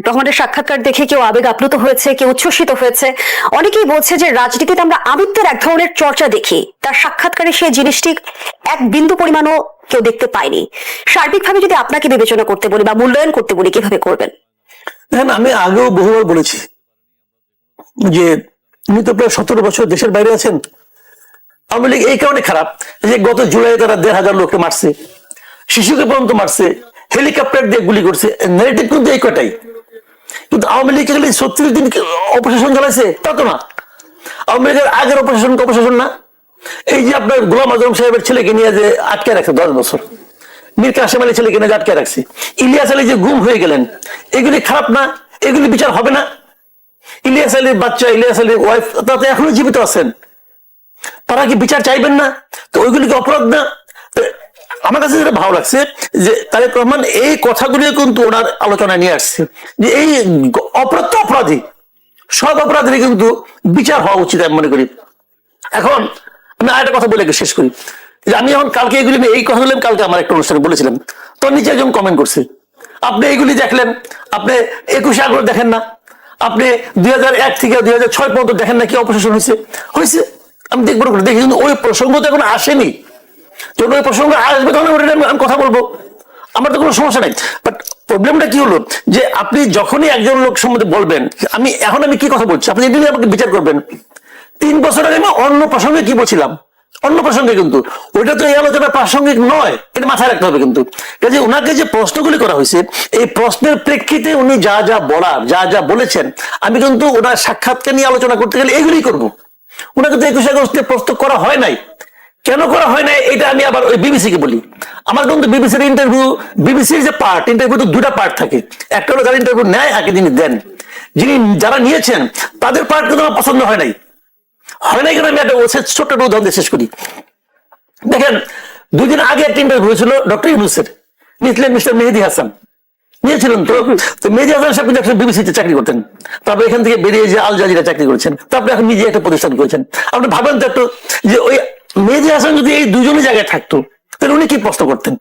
রহমানের সাক্ষাৎকার দেখে কেউ আবেগ আপ্লুত হয়েছে, কেউ উচ্ছ্বসিত হয়েছে। অনেকেই বলছে যে রাজনীতিতে আমরা আমিত্বের এক ধরনের চর্চা দেখি, তার সাক্ষাৎকারে সেই জিনিসটি এক বিন্দু পরিমাণও কেউ দেখতে পায়নি। সার্বিকভাবে যদি আপনাকে বিবেচনা করতে বলি বা মূল্যায়ন করতে বলি, কিভাবে করবেন? আমি আগেও বহুবার বলেছি যে উনি তো প্রায় 17 বছর দেশের বাইরে আছেন। আওয়ামী লীগ এই কারণে খারাপ যে গত জুলাই তারা 1,500 লোককে মারছে, শিশুকে পর্যন্ত মারছে, হেলিকপ্টার দিয়ে গুলি করছে। নেগেটিভ কিন্তু এই কটাই। কিন্তু আওয়ামী লীগ গেলে 36 দিন অপশাসন চালাইছে তা তো না। আওয়ামী লীগের আগের অপশাসন না। এই যে আপনার গোলাম আজম সাহেবের ছেলেকে নিয়ে যে আটকে রাখছে 10 বছর, মীর কাসেম আলী ছেলেকে নিয়ে আটকে রাখছে, ইলিয়াস আলী যে গুম হয়ে গেলেন, এগুলি খারাপ না? এগুলি বিচার হবে না? ইলিয়াস আলীর বাচ্চা, ইলিয়াস আলীর ওয়াইফ তাতে এখনো জীবিত আছেন, তারা কি বিচার চাইবেন না? তো ওইগুলি কি অপরাধ না? আমার কাছে যেটা ভালো লাগছে যে তারেক রহমান এই কথাগুলি কিন্তু ওনার আলোচনায় নিয়ে আসছে যে এই অপরাধ তো অপরাধী, সব অপরাধেরই কিন্তু বিচার হওয়া উচিত আমি মনে করি। এখন আমি আরেকটা কথা বলে শেষ করি যে আমি এখন কালকে এগুলি এই কথাগুলি কালকে আমার একটা অনুষ্ঠানে বলেছিলাম, তো নিচে একজন কমেন্ট করছে, আপনি এইগুলি দেখলেন, আপনি 21 আগস্ট দেখেন না, আপনি 2001 থেকে 2006 পর্যন্ত দেখেন না কি অপশাসন হয়েছে। আমি দেখবো, দেখি, কিন্তু ওই প্রসঙ্গ তো এখন আসেনি। তো ওই প্রসঙ্গ আসবে তখন আমি কথা বলবো, আমার তো কোনো সমস্যা নাই। বাট প্রবলেমটা কি হলো যে আপনি যখনই একজন লোক সম্বন্ধে বলবেন, আমি কি কথা বলছি আপনি এটি আমাকে বিচার করবেন। 3 বছর আগে আমি অন্য প্রসঙ্গে কি বলছিলাম, অন্য প্রসঙ্গে, কিন্তু ওইটা তো এই আলোচনা প্রাসঙ্গিক নয়, এটা মাথায় রাখতে হবে। কিন্তু কাজে ওনাকে যে প্রশ্নগুলি করা হয়েছে, এই প্রশ্নের প্রেক্ষিতে উনি যা যা বলার, যা যা বলেছেন, আমি কিন্তু ওনার সাক্ষাৎকে নিয়ে আলোচনা করতে গেলে এগুলি করবো। ওনাকে তো 21 আগস্টে প্রশ্ন করা হয় নাই। কেন করা হয় না এটা আমি আবার ওই বিবিসি কে বলি। আমার কিন্তু বিবিসির ইন্টারভিউ, বিবিসির যে পার্ট, ইন্টারভিউ তো 2টা পার্ট থাকে। একটা হলো যারা ইন্টারভিউ নেয়, আগে যিনি দেন, যারা নিয়েছেন তাদের পার্ট কিন্তু আমার পছন্দ হয় নাই কেন আমি একটা ছোট্ট একটা উদাহরণ দিয়ে শেষ করি। দেখেন, 2 দিন আগে একটা ইন্টারভিউ হয়েছিল ডক্টর ইউনূসের, নিয়েছিলেন মিস্টার মেহেদী হাসান, নিয়েছিলেন। তো মেহেদী হাসান সাহেব কিন্তু একজন বিবিসিতে চাকরি করতেন, তারপরে এখান থেকে বেরিয়ে যে আল জাজিরা চাকরি করেছেন, তারপরে এখন নিজে একটা প্রতিষ্ঠান করেছেন। আপনি ভাবেন তো একটু যে ওই মেহেদী হাসান যদি এই দুজনের জায়গায় থাকতো তাহলে উনি কি প্রশ্ন করতেন,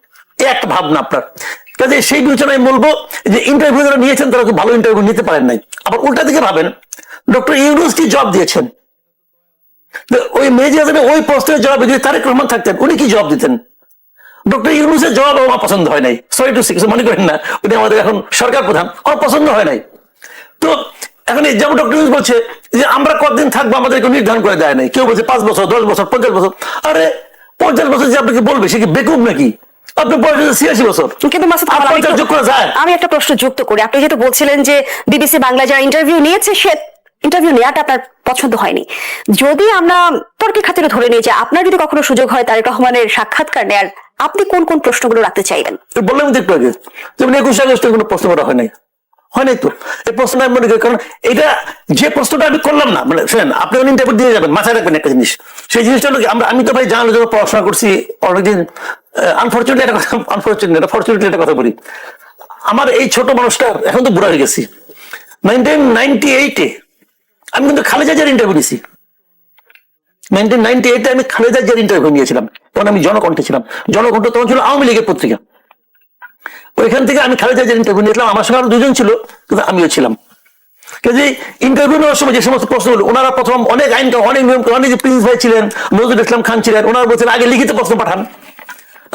এই একটা ভাবনা আপনার। কাজে সেই বিবেচনায় বলবো যে ইন্টারভিউ যারা নিয়েছেন তারা খুব ভালো ইন্টারভিউ নিতে পারেন নাই। আবার উল্টা দিকে ভাবেন, ডক্টর ইউনূস কি জব দিয়েছেন, ওই মেহেদী হাসানের ওই প্রশ্নের জবাবে যদি তারেক রহমান থাকতেন উনি কি জবাব দিতেন? ডক্টর ইউনূসের জবাব আমার পছন্দ হয় নাই, সরি টু সে, কিছু মনে করেন না, উনি আমাদের এখন সরকার প্রধান, আমার পছন্দ হয় নাই। তো এখন যেমন ডক্টর ইউনূস বলছে যে আমরা কতদিন থাকবো আমাদেরকে নির্ধারণ করে দেয় নাই, কেউ বলছে 5 বছর, 10 বছর, 50 বছর। আরে 50 বছর যে আপনাকে বলবে সে কি বেকুব নাকি? আপনি বয়স 86 বছর, কিন্তু মাসুদ, যোগ করা যায়? আমি একটা প্রশ্ন যুক্ত করি। আপনি যেহেতু বলছিলেন যে বিবিসি বাংলা যারা ইন্টারভিউ নিয়েছে, সে ইন্টারভিউ নেওয়াটা আপনার পছন্দ হয়নি। যদি আমরা তর্কের খাতিরে ধরে নিই যে আপনার যদি কখনো সুযোগ হয় তারেক রহমানের সাক্ষাৎকার নেয়ার, আপনি কোন কোন প্রশ্নগুলো রাখতে চাইবেন? বললাম তো একটু আগে, যেমন 21 আগস্টে কোনো প্রশ্ন করা হয় নাই তো এই প্রশ্নটা আমি মনে করি, কারণ এটা যে প্রশ্নটা আমি করলাম না, মানে শুনেন, আপনি ইন্টারভিউ দিয়ে যাবেন, মাথায় রাখবেন একটা জিনিস, সেই জিনিসটা হলো আমি তো ভাই জানলে যখন পড়াশোনা করছি অনেকদিন, আনফরচুনেটলি একটা কথা বলি, আমার এই ছোট মানুষটার এখন তো বুড়া হয়ে গেছি। 1998-এ আমি কিন্তু খালেদা জিয়ার ইন্টারভিউ নিয়েছি। 1998-এ আমি খালেদা জিয়ার ইন্টারভিউ নিয়েছিলাম, তখন আমি জনকণ্ঠে ছিলাম। জনকণ্ঠ তখন ছিল আওয়ামী লীগের পত্রিকা। ওইখান থেকে আমি খালেদা জিয়ার ইন্টারভিউ নিয়েছিলাম, আমার সঙ্গে আরো 2জন ছিল, কিন্তু আমিও ছিলাম। কাজে ইন্টারভিউ নেওয়ার সময় যে সমস্ত প্রশ্ন হলো, ওনারা প্রথম অনেক আইন, অনেক নিয়ম, অনেক যে প্রিন্স ভাই ছিলেন, নজরুল ইসলাম খান ছিলেন, ওনারা বলছেন আগে লিখিত প্রশ্ন পাঠান।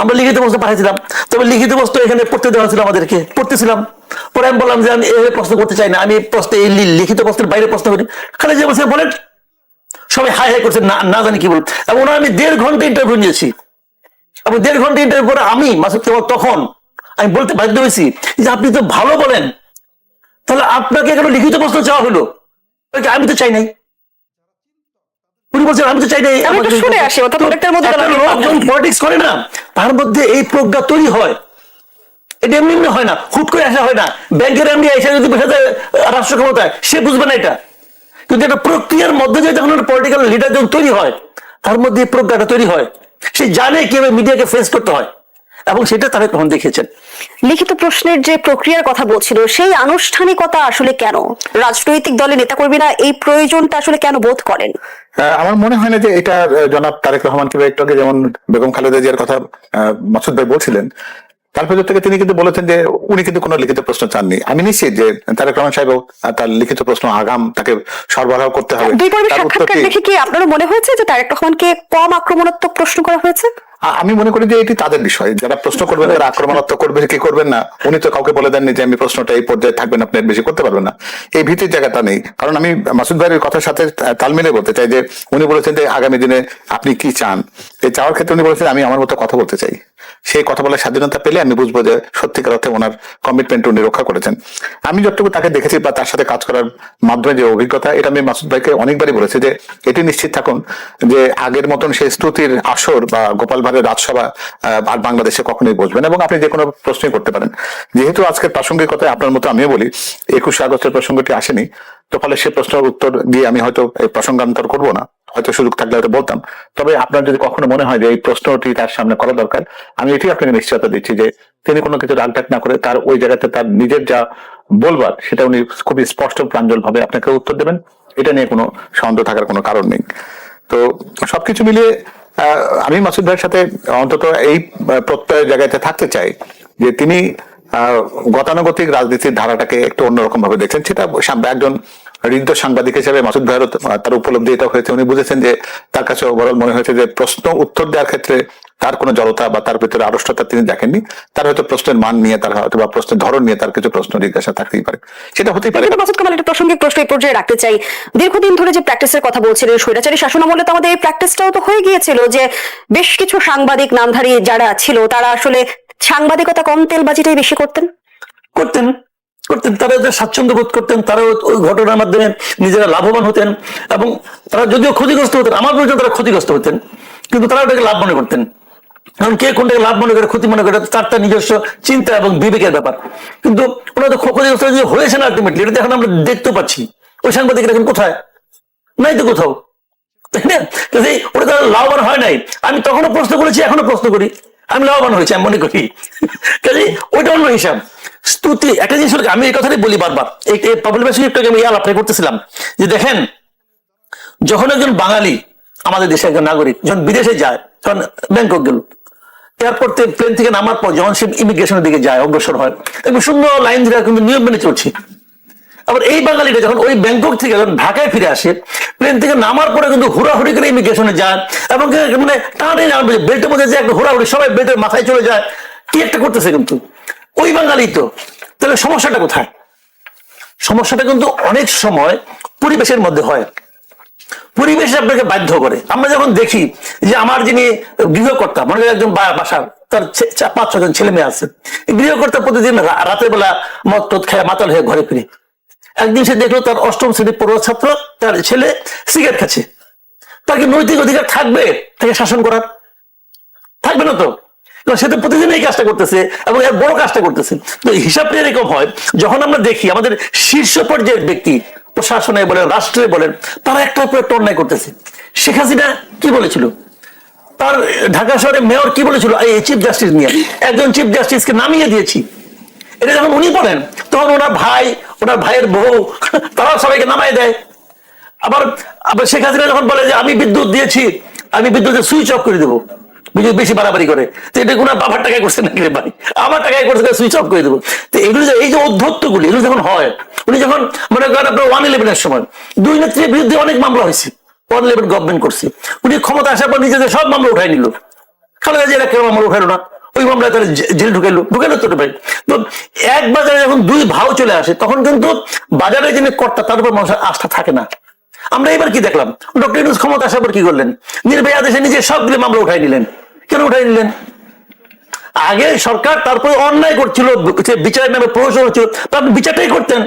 আমরা লিখিত প্রশ্ন পাঠাইছিলাম, তবে লিখিত প্রশ্ন এখানে পড়তে দেওয়া ছিল, আমাদেরকে পড়তেছিলাম। পরে আমি বললাম যে আমি এইভাবে প্রশ্ন করতে চাই না, আমি প্রশ্নে এই লিখিত প্রশ্নের বাইরে প্রশ্ন করি। খালেদা জিয়া বলছেন বলেন, সবাই হাই হাই করছেন, না জানি কি বল। এবং ওনারা আমি 1.5 ঘন্টা ইন্টারভিউ নিয়েছি, এবং 1.5 ঘন্টা ইন্টারভিউ পরে আমি মাসুদ কেবল তখন আমি বলতে বাধ্য হয়েছি যে আপনি তো ভালো বলেন, তাহলে আপনাকে কেন লিখিত প্রশ্ন চাওয়া হলো? আমি তো চাই নাই। উনি বলছেন আমি তো চাই নাই। পলিটিক্স করে না, তার মধ্যে এই প্রজ্ঞা তৈরি হয়, এটা এমনি হয় না, হুট করে আসা হয় না। ব্যাংকের এমনি এসে যদি বসে যায় রাষ্ট্র ক্ষমতায়, সে বুঝবে না এটা, কিন্তু একটা প্রক্রিয়ার মধ্যে যে যখন পলিটিক্যাল লিডার যখন তৈরি হয়, তার মধ্যে এই প্রজ্ঞাটা তৈরি হয়, সে জানে কিভাবে মিডিয়াকে ফেস করতে হয়, এবং সেটা তারা তখন দেখেছেন। লিখিত প্রশ্নের যে প্রক্রিয়ার কথা বলছিল, সেই আনুষ্ঠানিকতা আসলে কেন রাজনৈতিক দলের নেতাকর্মীরা এই প্রয়োজনটা আসলে কেন বোধ করেন? আমার মনে হয় না যে এটা জনাব তারেক রহমান কিংবা একটু আগে যেমন বেগম খালেদা জিয়ার কথা মাসুদ ভাই বলছিলেন, তার ভেতর থেকে তিনি কিন্তু বলেছেন যে উনি কিন্তু কোনো লিখিত প্রশ্ন চাননি। আমি নিশ্চিত যে তারেক রহমান সাহেব তার লিখিত প্রশ্ন আগাম তাকে সরবরাহ করতে হবে। দুই পর্বের তার উত্তরটি সাক্ষাৎকার দেখে কি আপনারও মনে হয়েছে যে তারেক রহমানকে কম আক্রমণাত্মক প্রশ্ন করা হয়েছে? আমি মনে করি যে এটি তাদের বিষয়, যারা প্রশ্ন করবেন তারা আক্রমণাত্মক করবে কি করবেন না। উনি তো কাউকে বলে দেননি যে আমি প্রশ্নটা এই পর্যায়ে থাকবেন, আপনি এর বেশি করতে পারবেন না, এই ভীতির জায়গাটা নেই। কারণ আমি মাসুদ ভাইয়ের কথার সাথে তাল মিলে বলতে চাই যে উনি বলেছেন যে আগামী দিনে আপনি কি চান, এই চাওয়ার ক্ষেত্রে উনি বলেছেন আমি আমার মতো কথা বলতে চাই। সেই কথা বলার স্বাধীনতা পেলে আমি বুঝবো যে সত্যিকার অর্থে ওনার কমিটমেন্ট উনি রক্ষা করেছেন। আমি যতটুকু তাকে দেখেছি বা তার সাথে কাজ করার মাধ্যমে যে অভিজ্ঞতা, এটা আমি মাসুদ ভাইকে অনেকবারই বলেছি যে এটি নিশ্চিত থাকুন যে আগের মতন সেই স্তুতির আসর বা গোপাল ভাঁড়ের রাজসভা আর বাংলাদেশে কখনোই বসবেন, এবং আপনি যে কোনো প্রশ্নই করতে পারেন। যেহেতু আজকের প্রাসঙ্গিকতায় আপনার মতো আমিও বলি 21শে আগস্টের প্রসঙ্গটি আসেনি, তো ফলে সে প্রশ্নের উত্তর দিয়ে আমি হয়তো এই প্রসঙ্গান্তর করবো না, হয়তো সুযোগ থাকলে হয়তো বলতাম। তবে আপনার যদি কখনো মনে হয় যে এই প্রশ্নটি তার সামনে করা দরকার, আমি এটি আপনাকে নিশ্চয়তা দিচ্ছি যে তিনি কোনো কিছু রাগঢাক না করে তার ওই জায়গাতে তার নিজের যা বলবার সেটা উনি খুবই স্পষ্ট প্রাঞ্জল ভাবে আপনাকে উত্তর দেবেন। এটা নিয়ে কোনো সন্দেহ থাকার কোনো কারণ নেই। তো সবকিছু মিলিয়ে আমি মাসুদ ভাইয়ের সাথে অন্তত এই প্রত্যয়ের জায়গাতে থাকতে চাই যে তিনি গতানুগতিক রাজনীতির ধারাটাকে একটু অন্যরকম ভাবে দেখছেন। সেটা একজন হৃদ্য সাংবাদিক হিসেবে মাসুদ ভাইয়েরও তার উপলব্ধি এটা হয়েছে, উনি বুঝেছেন যে তার কাছে ওভারঅল মনে হয়েছে যে প্রশ্ন উত্তর দেওয়ার ক্ষেত্রে তার কোনো জড়তা বা তার ভিতরে আড়ষ্টতা তিনি দেখেননি। তার হয়তো প্রশ্নের মান নিয়ে, তার হয়তো বা প্রশ্নের ধরন নিয়ে তার কিছু প্রশ্ন জিজ্ঞাসা থাকতেই পারে, সেটা হতেই পারে। কিন্তু মাসুদ কামাল, একটা প্রাসঙ্গিক প্রশ্ন এই পর্যায়ে রাখতে চাই। দীর্ঘদিন ধরে যে প্র্যাকটিসের কথা বলছিলেন স্বৈরাচারী শাসনামলে, তো আমাদের এই প্র্যাকটিসটাও তো হয়ে গিয়েছিল যে বেশ কিছু সাংবাদিক নামধারী যারা ছিল তারা আসলে সাংবাদিকতা কম তেলবাজিটাই বেশি করতেন। তারা স্বাচ্ছন্দ্য বোধ করতেন, তারা ওই ঘটনার মাধ্যমে নিজেরা লাভবান হতেন, এবং তারা যদিও ক্ষতিগ্রস্ত হতেন, আমার পর্যন্ত তারা ক্ষতিগ্রস্ত হতেন, কিন্তু তারা ওটাকে লাভ মনে করতেন। কারণ কে কোনটাকে লাভ মনে করে ক্ষতি মনে করে তার নিজস্ব চিন্তা এবং বিবেকের ব্যাপার। কিন্তু ওরা তো ক্ষতিগ্রস্ত হয়েছে না আলটিমেটলি, এটা এখন আমরা দেখতে পাচ্ছি। ওই সাংবাদিকরা এখন কোথায়? নাই তো কোথাও, তাই না? ওটা তারা লাভবান হয় নাই। আমি তখনও প্রশ্ন করেছি, এখনো প্রশ্ন করি, আমি লাভবান হয়েছি আমি মনে করি। কাজে ওইটা অন্য হিসাব। স্তুতি একটা জিনিস, আমি এই কথাটাই বলি বারবার, এই প্রবলেমের আমি আলাপ করতেছিলাম যে দেখেন, যখন একজন বাঙালি আমাদের দেশে একজন নাগরিক যখন বিদেশে যায়, যখন ব্যাংকক গেল, এয়ারপোর্ট থেকে প্লেন থেকে নামার পর যখন সে ইমিগ্রেশনের দিকে যায়, অগ্রসর হয়, একদম সুন্দর লাইন ধরে কিন্তু নিয়ম মেনে চলছে। আবার এই বাঙালিটা যখন ওই ব্যাংকক থেকে যখন ঢাকায় ফিরে আসে, প্লেন থেকে নামার পরে কিন্তু হুড়াহুড়ি করে ইমিগ্রেশনে যায়, এবং মানে টানে বেল্টের মধ্যে যে একটা হুড়াহুড়ি, সবাই বেল্টের মাথায় চলে যায়, কি একটা করতেছে কিন্তু ওই বাঙালি। তো তাহলে সমস্যাটা কোথায়? সমস্যাটা কিন্তু অনেক সময় পরিবেশের মধ্যে হয়, পরিবেশ আপনাকে বাধ্য করে। আমরা যখন দেখি যে আমার যিনি গৃহকর্তা, মনে করেন একজন বাসার তার 5-6 জন ছেলে মেয়ে আছে, গৃহকর্তা প্রতিদিন রাতের বেলা মদ টদ খেয়ে মাতাল হয়ে ঘরে ফিরে। একদিন সে দেখলো তার 8ম শ্রেণীর পড়ুয়া ছাত্র, তার ছেলে সিগারেট খাচ্ছে। তার কি নৈতিক অধিকার থাকবে তাকে শাসন করার? থাকবে না তো। সে তো প্রতিদিন এই কাজটা করতেছে এবং এর বড় কাজটা করতেছে। তো হিসাবটা এরকম হয় যখন আমরা দেখি আমাদের শীর্ষ পর্যায়ের ব্যক্তি, প্রশাসনে বলেন, রাষ্ট্রে বলেন, তারা একটার পর একটা অন্যায় করতেছে। শেখ হাসিনা কি বলেছিল? তার ঢাকা শহরের মেয়র কি বলেছিল এই চিফ জাস্টিস নিয়ে? একজন চিফ জাস্টিসকে নামিয়ে দিয়েছি। এটা যখন উনি বলেন, তখন ওনার ভাই, ওনার ভাইয়ের বউ, তারা সবাইকে নামাই দেয়। আবার শেখ হাসিনা যখন বলে যে আমি বিদ্যুৎ দিয়েছি, আমি বিদ্যুতের সুইচ অফ করে দেবো, বিদ্যুৎ বেশি বাড়াবাড়ি করে, তো এটা কোনো বাবার টাকায় করছে নাকি রে ভাই? আমার টাকায় করছে, সুইচ অফ করে দেবো। তো এগুলো এই যে অধ্যত্তগুলি, এগুলো যখন হয়, উনি যখন মনে করেন আপনার 111-এর সময় 2 নেত্রীর বিরুদ্ধে অনেক মামলা হয়েছে, 111 গভর্নমেন্ট করছে, উনি ক্ষমতা আসার পর নিজেদের সব মামলা উঠাই নিল। খালেদা জিয়া কেন মামলা উঠাইলো না? ওই মামলায় তারা জেল ঢুকাইলো তো ভাই। তো এক বাজারে যখন 2 ভাও চলে আসে, তখন কিন্তু বাজারে যিনি কর্তা তার উপর মানুষের আস্থা থাকে না। আমরা এবার কি দেখলাম, ডক্টর ইউনূস ক্ষমতা আসার পর কি করলেন? নির্ভয়া দেশে নিজে সবগুলো মামলা উঠাই নিলেন। কেন উঠাই নিলেন? আগে সরকার তারপরে অন্যায় করছিল, বিচারের নামে প্রহসন হচ্ছিল, তো আপনি বিচারটাই করতেন।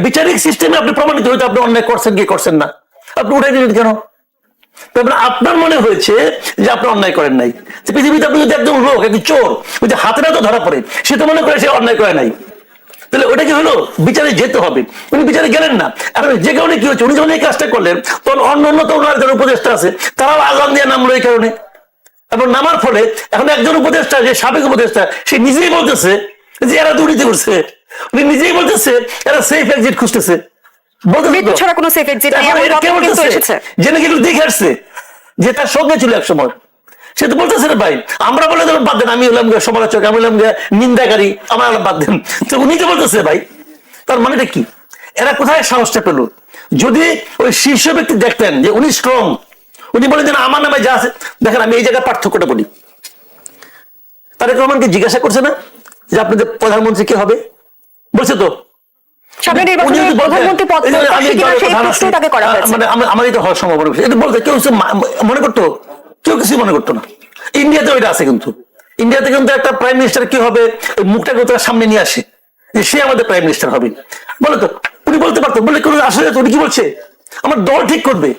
বিচারিক সিস্টেমে আপনি প্রমাণিত হইতে আপনি অন্যায় করছেন কি করছেন না, আপনি উঠাই দিলেন কেন? আপনার মনে হয়েছে যে আপনি অন্যায় করেন নাই। পৃথিবীতে আপনি যদি একদম লোক, একটি চোর, ওই যে হাতে তো ধরা পড়ে, সে তো মনে করে সে অন্যায় করে নাই। তাহলে ওটা কি হলো? বিচারে যেতে হবে, উনি বিচারে গেলেন না। এখন যে কারণে কি হচ্ছে, উনি যখন এই কাজটা করলেন, তখন অন্য তো ওনার যারা উপদেষ্টা আছে তারাও আগাম দিয়ে নামলো এই কারণে। এবং নামার ফলে এখন একজন উপদেষ্টা, যে সাবেক উপদেষ্টা, সে নিজেই বলতেছে যে এরা দুর্নীতি করছে। উনি নিজেই বলতেছে এরা সেফ এক্সিট খুঁজতেছে। জেনে কিন্তু দেখে আসছে যে তার সঙ্গে ছিল এক সময়, সে তো বলতেছে রে ভাই, আমরা বলে দেবো বাদ দেন, আমি হলাম গিয়ে সমালোচক, আমি হলাম গিয়ে নিন্দাকারী, আমার বাদ দেন। তো উনি তো বলতেছে ভাই, তার মানেটা কি? এরা কোথায় সাহসটা পেল? যদি ওই শীর্ষ ব্যক্তি দেখতেন যে উনি স্ট্রং, উনি বলেন যে না, আমার নামে যা আছে। দেখেন আমি এই জায়গায় পার্থক্যটা বলি, তারেক রহমানকে জিজ্ঞাসা করছে না যে আপনাদের প্রধানমন্ত্রী কে হবে? বলছে তো সামনে উনি নির্বাচনে যদি বলতেন, প্রধানমন্ত্রী পদ এই যে আমি প্রত্যাশী কিনা দলের সেই প্রধান প্রশ্নও আছি, তাকে করা হয়েছে। মানে আমারই তো হওয়ার সম্ভাবনা বেশি। এটা বলতে কেউ কিছু মনে করতো? কেউ কিছু মনে করতো না। ইন্ডিয়াতে ওইটা আছে, কিন্তু ইন্ডিয়াতে কিন্তু একটা প্রাইম মিনিস্টার কি হবে ওই মুখটাকে তারা সামনে নিয়ে আসে যে সে আমাদের প্রাইম মিনিস্টার হবে। বলে তো উনি বলতে পারতো, বলে কোনো আসলে উনি কি বলছে? আমার দল ঠিক করবে।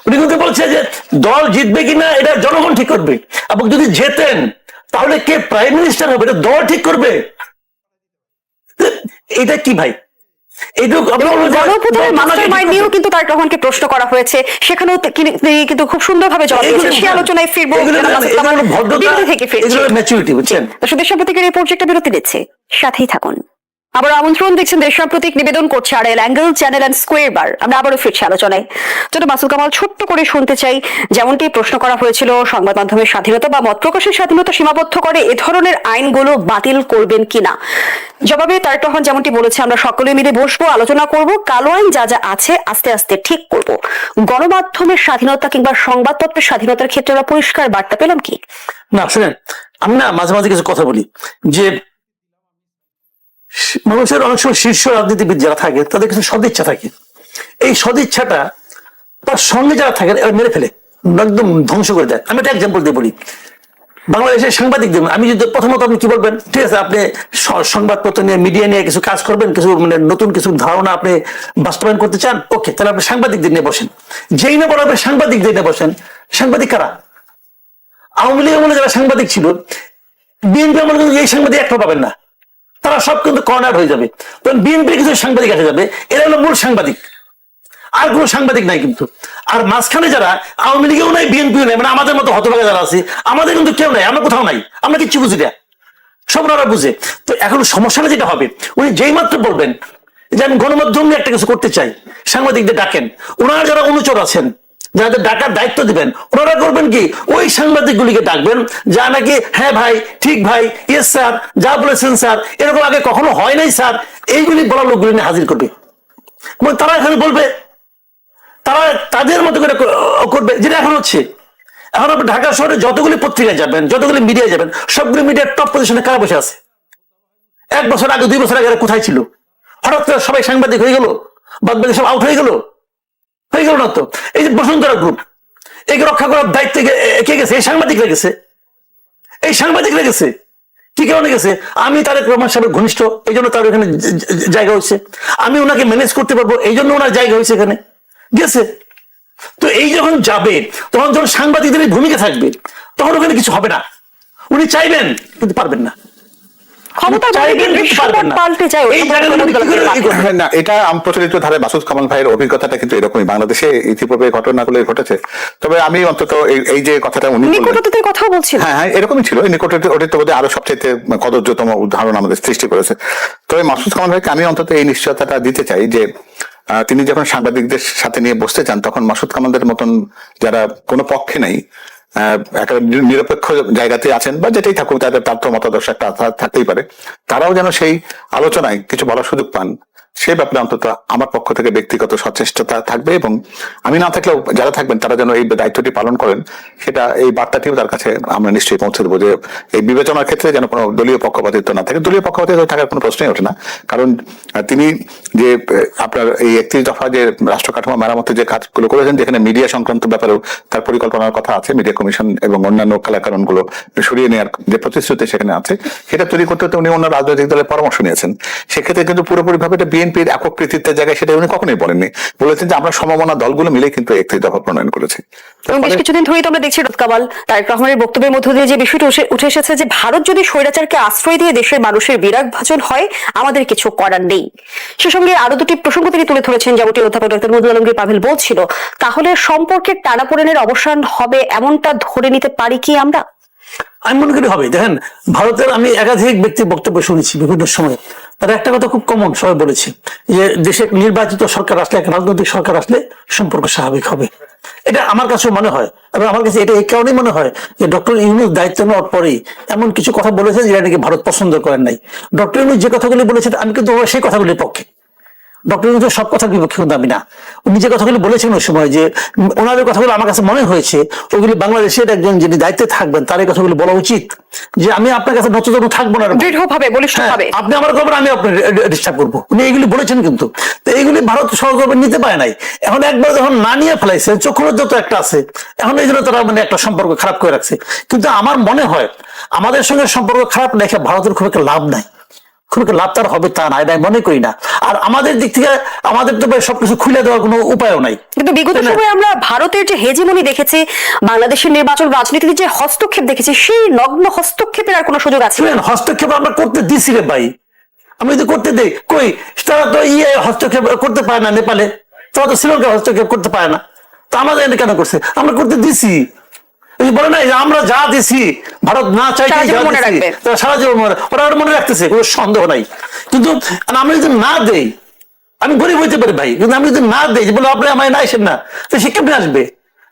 উনি কিন্তু বলছে যে দল জিতবে কিনা এটা জনগণ ঠিক করবে, এবং যদি জেতেন তাহলে কে প্রাইম মিনিস্টার হবে এটা দল ঠিক করবে। এটা কি ভাই? গণঅভ্যুত্থানের মাস্টারমাইন্ড নিয়েও কিন্তু তারেক রহমানকে প্রশ্ন করা হয়েছে, সেখানেও তিনি কিন্তু খুব সুন্দরভাবে জবাব দিয়েছেন। সেই আলোচনায় ফিরবো, বিরতি থেকে ফিরছি। ম্যাচুরিটি, বুঝছেন? দেশ সাম্প্রতিকের এই পর্যায়ে একটা বিরতি নিচ্ছে, সাথেই থাকুন। আবার আমন্ত্রণ, দেখছেন দেশ সাম্প্রতিক, নিবেদন করছে Arail angle channel and square বার। আমরা আবারও ফিরছি আলোচনায়। যেটা মাসুদ কামাল, ছোট্ট করে শুনতে চাই, যেমনটি প্রশ্ন করা হয়েছিল সংবাদ মাধ্যমের স্বাধীনতা বা মত প্রকাশের স্বাধীনতা সীমাবদ্ধ করে এ ধরনের আইনগুলো বাতিল করবেন কিনা। জবাবে তারেক রহমান যেমনটি বলেছে, আমরা সকলে মিলে বসবো, আলোচনা করব, কালো আইন যা যা আছে আস্তে আস্তে ঠিক করব। গণমাধ্যমের স্বাধীনতা কিংবা সংবাদপত্রের স্বাধীনতার ক্ষেত্রে আমরা পরিষ্কার বার্তা পেলাম কি? না শুনেন, আমি না মাঝে মাঝে কিছু কথা বলি যে মানুষের অনেক সময় শীর্ষ রাজনীতিবিদ যারা থাকে তাদের কিছু সদিচ্ছা থাকে, এই সদিচ্ছাটা তার সঙ্গে যারা থাকে এরা মেরে ফেলে, একদম ধ্বংস করে দেয়। আমি একটা এক্সাম্পল দিয়ে বলি, বাংলাদেশের সাংবাদিকদের, আমি যদি প্রথমত আপনি কি বলবেন, ঠিক আছে আপনি সংবাদপত্র নিয়ে মিডিয়া নিয়ে কিছু কাজ করবেন, কিছু মানে নতুন কিছু ধারণা আপনি বাস্তবায়ন করতে চান, ওকে, তাহলে আপনি সাংবাদিকদের নিয়ে বসেন। যেই না বড় আপনি সাংবাদিকদের নিয়ে বসেন, সাংবাদিক কারা? আওয়ামী লীগ আমলে যারা সাংবাদিক ছিল, বিএনপি আমলে কিন্তু এই সাংবাদিক একটা পাবেন না, তারা সব কিন্তু কর্নার হয়ে যাবে। তখন বিএনপির কিছু সাংবাদিক আসে যাবে, এরা হলো মূল সাংবাদিক, আর কোনো সাংবাদিক নাই কিন্তু। আর মাঝখানে যারা আওয়ামী লীগেও নাই, বিএনপিও নাই, মানে আমাদের মতো হতভাগা যারা আছে, আমাদের কিন্তু কেউ নাই, আমরা কোথাও নাই, আমরা কিচ্ছু বুঝি না, সব ওরা বুঝে। তো এখন সমস্যাটা যেটা হবে, উনি যেই মাত্র বলবেন যে আমি গণমাধ্যম নিয়ে একটা কিছু করতে চাই, সাংবাদিকদের ডাকেন, ওনারা যারা অনুচর আছেন, যাদের ডাকার দায়িত্ব দিবেন, ওনারা করবেন কি ওই সাংবাদিকগুলিকে ডাকবেন, যা নাকি হ্যাঁ ভাই, ঠিক ভাই, ইয়েস স্যার, যা বলেছেন স্যার, এরকম আগে কখনো হয় নাই স্যার, এইগুলি বলা লোকগুলি নিয়ে হাজির করবে এবং তারা এখানে বলবে, তারা তাদের মতো করে করবে, যেটা এখন হচ্ছে। এখন আপনি ঢাকা শহরে যতগুলি পত্রিকায় যাবেন, যতগুলি মিডিয়ায় যাবেন, সবগুলি মিডিয়ার টপ পজিশনে কারা বসে আছে? 1 বছর আগে, 2 বছর আগে কোথায় ছিল? হঠাৎ করে সবাই সাংবাদিক হয়ে গেল, বাদ বাকি সব আউট হয়ে গেল না তো। এই যে বসুন্ধরা গ্রুপ, একে রক্ষা করার দায়িত্ব কে গেছে? এই সাংবাদিকরা গেছে, এই সাংবাদিকরা গেছে। কি কারণে গেছে? আমি তারেক রহমান সাহেবের ঘনিষ্ঠ, এই জন্য তার এখানে জায়গা হয়েছে, আমি ওনাকে ম্যানেজ করতে পারবো, এই জন্য ওনার জায়গা হয়েছে, এখানে গেছে। তো এই যখন যাবে, তখন যখন সাংবাদিকদের ভূমিকা থাকবে, তখন ওখানে কিছু হবে না। উনি চাইবেন কিন্তু পারবেন না, না, এটা প্রচলিত ধারে মাসুদ কামাল ভাইয়ের অভিজ্ঞতাটা কিন্তু এরকমই, বাংলাদেশে ইতিপূর্বে ঘটনাগুলো ঘটেছে। তবে আমি অন্তত এই যে কথাটা উনি কথা বলছিলেন, হ্যাঁ হ্যাঁ এরকমই ছিল, এই নিকটবর্তী আরো সবচেয়ে কদর্যতম উদাহরণ আমাদের সৃষ্টি করেছে। তবে মাসুদ কামাল ভাইকে আমি অন্তত এই নিশ্চয়তাটা দিতে চাই যে তিনি যখন সাংবাদিকদের সাথে নিয়ে বসতে চান, তখন মাসুদ কামালদের মতন যারা কোনো পক্ষে নাই, একটা নিরপেক্ষ জায়গাতে আছেন বা যেটাই থাকুক, তাদের তার তো মতাদর্শ একটা থাকতেই পারে, তারাও যেন সেই আলোচনায় কিছু বলার সুযোগ পান, সে ব্যাপারে অন্তত আমার পক্ষ থেকে ব্যক্তিগত সচেষ্টতা থাকবে। এবং আমি না থাকলেও যারা থাকবেন তারা যেন এই দায়িত্বটি পালন করেন, সেটা এই বার্তাটিও তার কাছে আমরা নিশ্চয়ই পৌঁছে দেবো, যে এই বিবেচনার ক্ষেত্রে যেন কোনো দলীয় পক্ষপাতিত্ব না থাকে। দলীয় পক্ষপাতিত্ব থাকার কোনো প্রশ্নই ওঠে না, কারণ তিনি যে আপনার এই 31 দফা যে রাষ্ট্র কাঠামো মেরামতের যে কাজগুলো করেছেন, যেখানে মিডিয়া সংক্রান্ত ব্যাপারেও তার পরিকল্পনার কথা আছে, মিডিয়া কমিশন এবং অন্যান্য কালাকানুনগুলো সরিয়ে নেওয়ার যে প্রতিশ্রুতি সেখানে আছে, সেটা তৈরি করতে হতে উনি অন্য রাজনৈতিক দলের পরামর্শ নিয়েছেন। সেক্ষেত্রে কিন্তু পুরোপুরি ভাবে এটা বিএনপির একক কৃতিত্বের জায়গায় সেটা উনি কখনোই বলেননি, বলেছেন যে আমরা সমমনা দলগুলো মিলে কিন্তু 31 দফা প্রণয়ন করেছি। এবং বেশ কিছুদিন ধরেই তো আমরা দেখছি কামাল তারেক রহমানের বক্তব্যের মধ্য দিয়ে যে বিষয়টি উঠে এসেছে যে ভারত যদি স্বৈরাচারকে আশ্রয় দিয়ে দেশের মানুষের বিরাগ ভাজন হয়, আমাদের কিছু করার নেই। সে সঙ্গে আরো দুটি প্রসঙ্গ তিনি তুলে ধরেছেন, যেমনটি অধ্যাপক ডক্টর মজুল আলমগীর পাভেল বলছিল। তাহলে সম্পর্কের টানাপোড়েনের অবসান হবে এমনটা ধরে নিতে পারি কি আমরা? আমি মনে করি হবে। দেখেন, ভারতের আমি একাধিক ব্যক্তির বক্তব্য শুনেছি বিভিন্ন সময়, তারা একটা কথা খুব কমন সবাই বলেছে যে দেশে নির্বাচিত সরকার আসলে, একটা রাজনৈতিক সরকার আসলে সম্পর্ক স্বাভাবিক হবে। এটা আমার কাছে মনে হয়, এবং আমার কাছে এটা এই কারণেই মনে হয় যে ডক্টর ইউনূস দায়িত্ব নেওয়ার পরেই এমন কিছু কথা বলেছেন যেটা নাকি ভারত পছন্দ করেন নাই। ডক্টর ইউনূস যে কথাগুলি বলেছেন আমি কিন্তু সেই কথাগুলির পক্ষে। ডক্টর ইউনূস সব কথার বিপক্ষে কিন্তু আমি না। উনি যে কথাগুলো বলেছেন ওই সময়, যে ওনাদের কথাগুলো আমার কাছে মনে হয়েছে ওগুলি বাংলাদেশের একজন যিনি দায়িত্বে থাকবেন তার এই কথাগুলো বলা উচিত, যে আমি আপনার কাছে নতজন থাকবো না, দৃঢ়ভাবে বলিষ্ঠভাবে আপনি আমার খবর আমি আপনার ডিস্টার্ব করবো। উনি এইগুলি বলেছেন, কিন্তু তো এইগুলি ভারত সহজভাবে নিতে পারে নাই। এখন একবার যখন না নিয়ে ফেলাইছে, চক্ষুরোদ্য তো একটা আছে, এখন এই জন্য তারা মানে একটা সম্পর্ক খারাপ করে রাখছে। কিন্তু আমার মনে হয় আমাদের সঙ্গে সম্পর্ক খারাপ রেখে ভারতের খুব একটা লাভ নাই, খুব একটা লাভ তার হবে তা নাই, মনে করি না। আর আমাদের দিক থেকে আমাদের তো সবকিছু খুলে দেওয়ার কোনো উপায়ও নাই। কিন্তু বিগত সময়ে আমরা ভারতের যে হেজিমনি দেখেছি, বাংলাদেশের নির্বাচন রাজনীতিতে যে হস্তক্ষেপ দেখেছি, সেই নগ্ন হস্তক্ষেপের আর কোনো সুযোগ আছে? হস্তক্ষেপ আমরা করতে দিছি রে ভাই, আমি যদি করতে দেই কই, তারা তো হস্তক্ষেপ করতে পারে না, নেপালে তারা তো শ্রীলঙ্কা হস্তক্ষেপ করতে পারে না, তো আমাদের এনে কেন করছে? আমরা করতে দিছি। বলে না আমরা যা দিছি ভারত না চাইতে সারা জীবন ওরা মনে রাখতেছে, কোনো সন্দেহ নাই। কিন্তু আমি যদি না দেই, আমি গরিব হইতে পারি ভাই, কিন্তু আমি যদি না দেই যে বলে আপনি আমায় না আসেন না, তো সে কেমনি আসবে?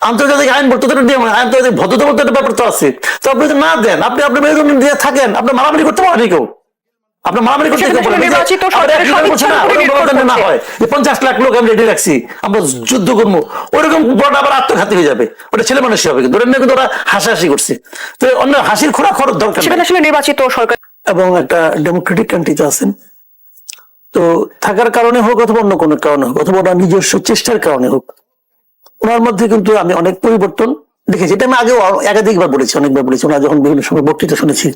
আন্তর্জাতিক আইন বলতে আন্তর্জাতিক ভদ্রতা বলতে একটা ব্যাপার তো আছে। তো আপনি যদি না দেন, আপনি আপনার মেরুদণ্ড দিয়ে থাকেন, আপনার মারামারি করতে পারেন কেউ, আপনার মারামারি করতে না হয় 50 লাখ লোক আমি রেডি রাখছি, আমরা যুদ্ধ করবো, ওরকম আবার আত্মঘাতী হয়ে যাবে, ওটা ছেলে মানুষ হবে। কিন্তু ওরা হাসাহাসি করছে, তো অন্য হাসির খোরাক খরচ দরকার। আসলে নির্বাচিত সরকার এবং একটা ডেমোক্রেটিক কান্ট্রিতে আছেন, তো থাকার কারণে হোক অথবা অন্য কোনো কারণে হোক, অথবা ওনার নিজস্ব চেষ্টার কারণে হোক, ওনার মধ্যে কিন্তু আমি অনেক পরিবর্তন দেখেছি। এটা আমি আগেও একাধিকবার বলেছি, অনেকবার বলেছি, ওনার যখন বিভিন্ন সময় বক্তৃতা শুনেছি।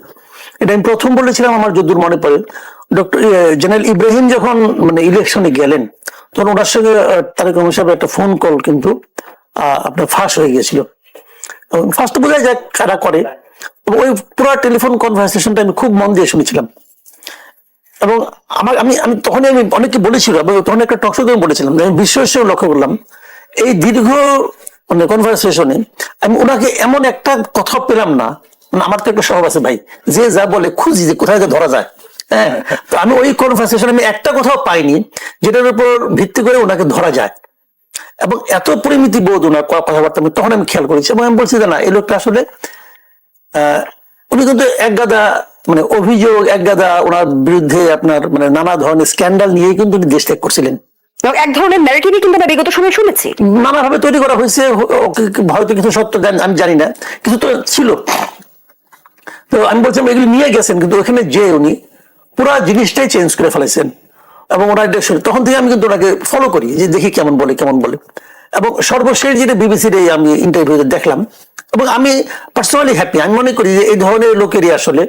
এটা আমি প্রথম বলেছিলাম, আমার যদ্দূর মনে পড়ে, ডক্টর জেনারেল ইব্রাহিম যখন মানে ইলেকশনে গেলেন, তখন ওনার সঙ্গে তারেক রহমান সাহেবের একটা ফোন কল কিন্তু আপনার ফাঁস হয়ে গেছিল। ফার্স্ট বোঝা যায় কারা করে, ওই পুরো টেলিফোন কনভারসেশনটা আমি খুব মন দিয়ে শুনেছিলাম। এবং আমি তখনই আমি অনেককে বলেছিলাম, তখন একটা টক শোতে বলেছিলাম, আমি বিশ্বাস লক্ষ্য করলাম এই দীর্ঘ মানে কনভারসেশনে আমি ওনাকে এমন একটা কথা পেলাম না। আমার তো একটা স্বভাব আছে ভাই, যে যা বলে খুঁজি যে কোথায় ধরা যায়। হ্যাঁ, তো আমি ওই কনভারসেশনে আমি একটা কথাও পাইনি যেটার উপর ভিত্তি করে ওনাকে ধরা যায়। এবং এত পরিমিতি বোধ ওনার কথাবার্তা তখন আমি খেয়াল করেছি, এবং আমি বলছি যে না, এই লোকটা আসলে উনি কিন্তু এক গাদা মানে অভিযোগ, এক গাদা ওনার বিরুদ্ধে আপনার মানে নানা ধরনের স্ক্যান্ডাল নিয়েই কিন্তু উনি দেশ ত্যাগ করছিলেন। এক ধরনের ন্যারেটিভই কিন্তু বিগত সময় শুনেছি, নানাভাবে তৈরি করা হয়েছে, হয়তো কিছু সত্য আমি জানি না, কিছু তো ছিল। তো আমি বলছিলাম এগুলি নিয়ে গেছেন, কিন্তু ওখানে যে উনি পুরা জিনিসটাই চেঞ্জ করে ফেলেছেন। এবং ওনার তখন থেকে আমি কিন্তু ওনাকে ফলো করি, যে দেখি কেমন বলে। এবং সর্বশেষ যেটা বিবিসির আমি ইন্টারভিউতে দেখলাম, এবং আমি পার্সোনালি হ্যাপি। আমি মনে করি যে এই ধরনের লোকেরই আসলে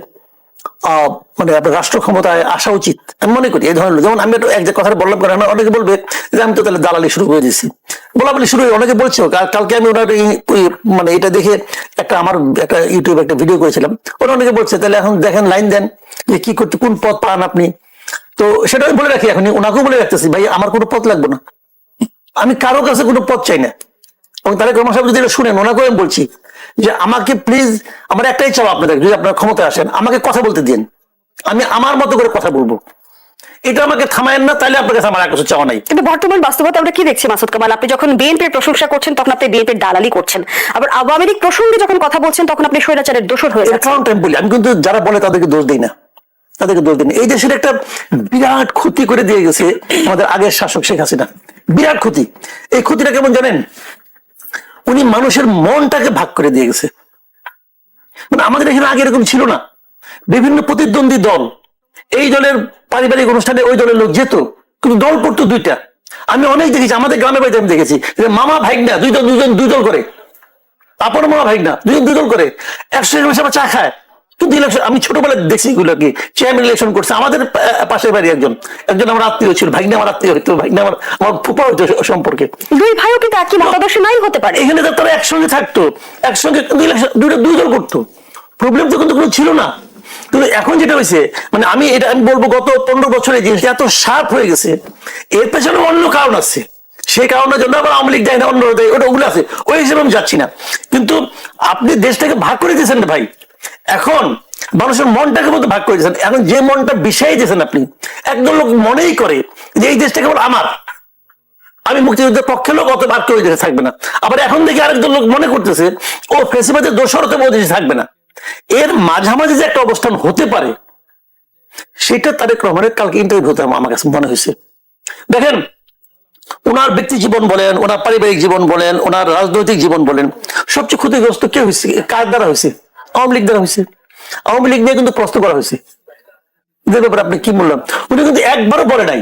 মানে আপনার রাষ্ট্র ক্ষমতায় আসা উচিত। আমি মনে করি এই ধরনের, যেমন আমি এক যে কথা বললাম, অনেকে বলবে যে আমি তো তাহলে দালালি শুরু করে দিয়েছি, বলাবলি শুরু হয়ে অনেকে বলছে। কালকে আমি ওনার মানে এটা দেখে আমার একটা ইউটিউবে একটা ভিডিও করেছিলাম, ওরা অনেকে বলছে তাহলে এখন দেখেন লাইন দেন যে কি করতে, কোন পদ পান আপনি। তো সেটা আমি বলে রাখি, এখন ওনাকেও বলে রাখতেছি, ভাই আমার কোনো পদ লাগবে না, আমি কারো কাছে কোনো পদ চাই না। এবং তারেক রহমান সাহেব যদি এটা শুনেন, ওনাকেও আমি বলছি যে আমাকে প্লিজ, আমার একটাই চাওয়া আপনাদের, যদি আপনার ক্ষমতায় আসেন আমাকে কথা বলতে দিন, আমি আমার মতো করে কথা বলবো, এটা আমাকে থামায়েন না, তাহলে আপনার কাছে আমার আর কিছু চাওয়া নাই। কিন্তু বর্তমান বাস্তবতা আমরা কি দেখছি মাসুদ কামাল, আপনি যখন বিএনপির প্রশংসা করছেন তখন আপনি বিএনপির দালালি করছেন, আবার আওয়ামী লীগ প্রসঙ্গে যখন কথা বলছেন তখন আপনি স্বৈরাচারের দোষর হয়ে যাচ্ছেন। কারণটা আমি বলি, আমি কিন্তু যারা বলে তাদেরকে দোষ দিই না, এই দেশের একটা বিরাট ক্ষতি করে দিয়ে গেছে আমাদের আগের শাসক শেখ হাসিনা, বিরাট ক্ষতি। এই ক্ষতিটা কেমন জানেন? উনি মানুষের মনটাকে ভাগ করে দিয়ে গেছে। মানে আমাদের এখানে আগে এরকম ছিল না, বিভিন্ন প্রতিদ্বন্দ্বী দল, এই দলের পারিবারিক অনুষ্ঠানে ওই দলের লোক যেত, কিন্তু দল পড়তো দুইটা। আমি অনেক দেখেছি, আমাদের গ্রামের বাড়িতে আমি দেখেছি মামা ভাইগনা দুই দল করে, আপন মামা ভাইগনা দুই দল করে 100 সবাই চা খায়। কিন্তু ইলেকশন আমি ছোটবেলায় দেখছি এগুলো কি চেয়ারম্যান ইলেকশন করছে, আমাদের পাশের বাড়ি একজন আমার আত্মীয় ছিল, ভাইগনা আমার আত্মীয় হইতো, ভাইগনা আমার ফুপা হইতো সম্পর্কে। দুই ভাইও কিন্তু একই মতাদর্শে নাই হতে পারে, এখানে তারা একসঙ্গে থাকতো, একসঙ্গে দুই দল করতো, প্রবলেম তো কিন্তু কোনো ছিল না। কিন্তু এখন যেটা হয়েছে, মানে আমি বলবো গত 15 বছরে জিনিসটা এত শার্প হয়ে গেছে, এর পেছনে অন্য কারণ আছে। সেই কারণের জন্য আবার আওয়ামী লীগ দেয় না, অন্য দেয়, ওগুলো আছে, ওই হিসেবে আমি যাচ্ছি না। কিন্তু আপনি দেশটাকে ভাগ করে দিয়েছেন না ভাই, এখন মানুষের মনটাকে মতো ভাগ করে দিয়েছেন। এখন যে মনটা বিষাই দিয়েছেন আপনি, একদম লোক মনেই করে যে এই দেশটা কেবল আমার, আমি মুক্তিযুদ্ধের পক্ষে লোক, অত ভাগ করে দেশে থাকবে না। আবার এখন দেখি আরেকজন লোক মনে করতেছে ও ফেসিবাদের দোষর হতে দেশে থাকবে না। এর মাঝামাঝি যে একটা অবস্থান হতে পারে, সেটা তারেক রহমানের কালকে ইন্টারভিউতে আমার কাছে মনে হয়েছে। দেখেন, ওনার ব্যক্তি জীবন বলেন, ওনার পারিবারিক জীবন বলেন, ওনার রাজনৈতিক জীবন বলেন, সবচেয়ে ক্ষতিগ্রস্ত কে হয়েছে, কার দ্বারা হয়েছে? আওয়ামী লীগ দ্বারা হয়েছে। আওয়ামী লীগ নিয়ে কিন্তু প্রশ্ন করা হয়েছে, যে ব্যাপারে আপনি কি বললাম, উনি কিন্তু একবারও বলে নাই।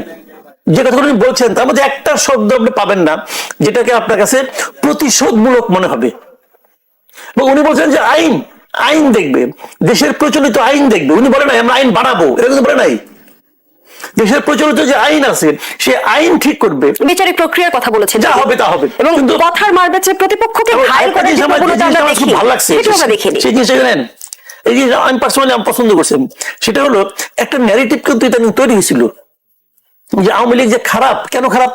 যে কথা উনি বলছেন তার মধ্যে একটা শব্দ আপনি পাবেন না যেটাকে আপনার কাছে প্রতিশোধমূলক মনে হবে। এবং উনি বলছেন যে আইন আইন দেখবে, দেশের প্রচলিত আইন দেখবে। উনি বলে নাই আমরা আইন বাড়াবো, এটা কিন্তু বলে নাই। দেশের প্রচলিত যে আইন আছে সে আইন ঠিক করবে, বিচারিক প্রক্রিয়ার কথা বলেছেন, যা হবে তা হবে। এবং কিন্তু কথার মারবে যে প্রতিপক্ষকে ঘায়েল আরেকটা করার জিনিস যে আমার প্রবণতা আমরা খুব দেখি, ভালো লাগছে, সেটা আমরা দেখিনি। সেই জিনিসটা জানেন, এই যে আমি পার্সোনালি পছন্দ করছি, সেটা হলো একটা ন্যারেটিভ কিন্তু এটা তৈরি হয়েছিল যে আওয়ামী লীগ যে খারাপ। কেন খারাপ?